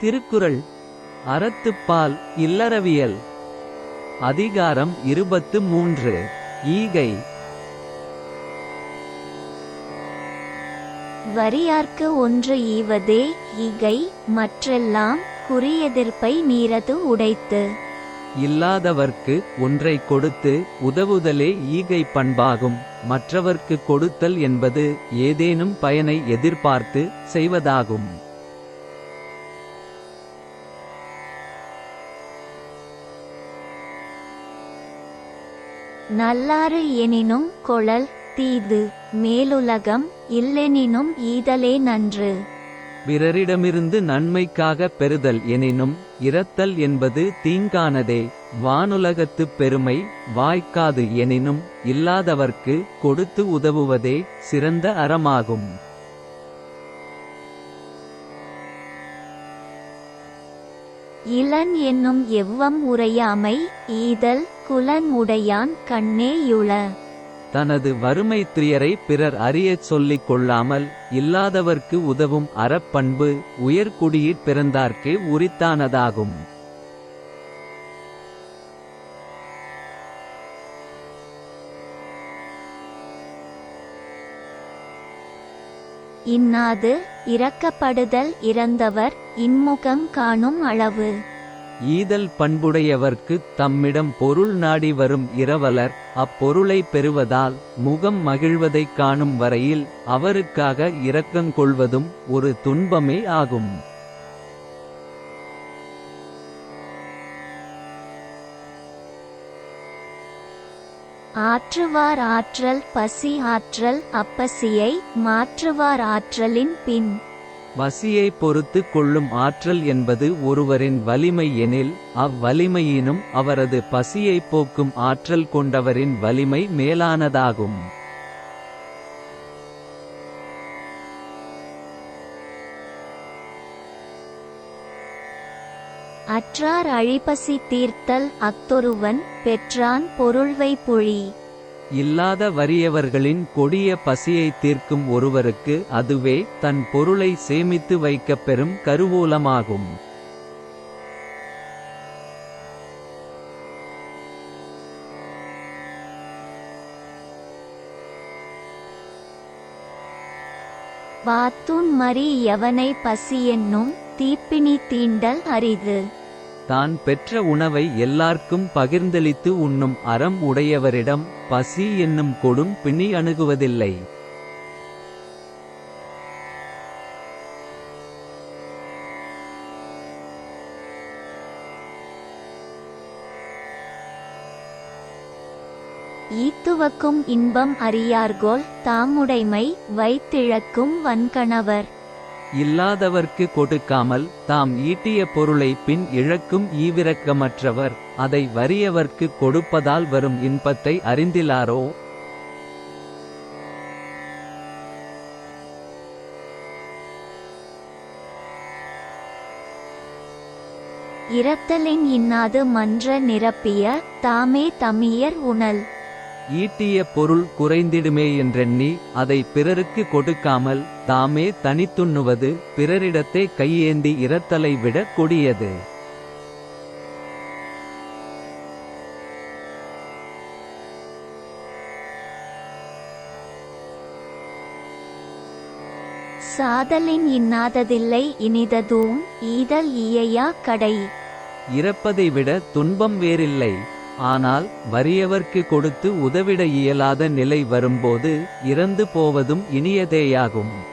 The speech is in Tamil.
திருக்குறள் அறத்துப்பால் இல்லறவியல் அதிகாரம் 23 ஈகை. வறியார்க்கு ஒன்று ஈவதே ஈகை, மற்றெல்லாம் குறியெதிர்ப்பை நீரது உடைத்து. இல்லாதவர்க்கு ஒன்றை கொடுத்து உதவுதலே ஈகை பண்பாகும். மற்றவர்க்கு கொடுத்தல் என்பது ஏதேனும் பயனை எதிர்பார்த்து செய்வதாகும். நல்லாறு எனினும் கொளல் தீது, மேலுலகம் இல்லெனினும் ஈதலே நன்று. பிறரிடமிருந்து நன்மைக்காக பெறுதல் எனினும் இரத்தல் என்பது தீங்கானதே. வானுலகத்துப் பெருமை வாய்க்காது எனினும் இல்லாதவர்க்கு கொடுத்து உதவுவதே சிறந்த அறமாகும். இளன் என்னும் எவ்வம் உரையாமை ஈதல், குலன் உடையான் கண்ணே யுள. தனது வறுமை துயரை பிறர் அறியச் சொல்லிக் கொள்ளாமல் இல்லாதவர்க்கு உதவும் அறப்பண்பு உயர்குடியிற் பிறந்தார்க்கே உரித்தானதாகும். இன்னாது இரக்கப்படுதல் இறந்தவர் இன்முகம் காணும் அளவு. ஈதல் பண்புடையவர்க்குத் தம்மிடம் பொருள் நாடி வரும் இரவலர் அப்பொருளை பெறுவதால் முகம் மகிழ்வதைக் காணும் வரையில் அவருக்காக இரக்கங்கொள்வதும் ஒரு துன்பமே ஆகும். ஆற்றுவார் ஆற்றல் பசி ஆற்றல் அப்பசியை மாற்றுவார் ஆற்றலின் பின். பசியை பொறுத்து கொள்ளும் ஆற்றல் என்பது ஒருவரின் வலிமை எனில் அவ்வலிமையினும் அவரது பசியை போக்கும் ஆற்றல் கொண்டவரின் வலிமை மேலானதாகும். அற்றார் அழிபசி தீர்த்தல் அத்தொருவன் பெற்றான் பொருள்வை பொழி. இல்லாத வறியவர்களின் கொடிய பசியை தீர்க்கும் ஒருவருக்கு அதுவே தன் பொருளை சேமித்து வைக்கப் பெறும் கருவூலமாகும். வாத்துன் மறி எவனை பசி என்னும் தீப்பினி தீண்டல் அரிது. தான் பெற்ற உணவை எல்லார்க்கும் பகிர்ந்தளித்து உண்ணும் அறம் உடையவரிடம் பசி என்னும் கொடும் பிணி அணுகுவதில்லை. ஈத்துவக்கும் இன்பம் அறியார்கோல் தாமுடைமை வைத்திழக்கும் வன்கணவர். இல்லாதவர்க்கு கொடுக்காமல் தாம் ஈட்டிய பொருளை பின் இழக்கும் ஈவிரக்கமற்றவர் அதை வறியவர்க்கு கொடுப்பதால் வரும் இன்பத்தை அறிந்திலாரோ? இரத்தலின் இன்னாது மன்ற நிரப்பிய தாமே தமியர் உணல். ஈட்டிய பொருள் குறைந்திடுமே என்றெண்ணி அதை பிறருக்கு கொடுக்காமல் தாமே தனித்துண்ணுவது பிறரிடத்தை கையேந்தி இரத்தலை விட கொடியது. சாதலின் இன்னாததில்லை இனிததூம் ஈதல் ஈயையா கடை. இறப்பதை விட துன்பம் வேறில்லை. ஆனால் வறியவர்க்கு கொடுத்து உதவிட இயலாத நிலை வரும்போது இறந்து போவதும் இனியதேயாகும்.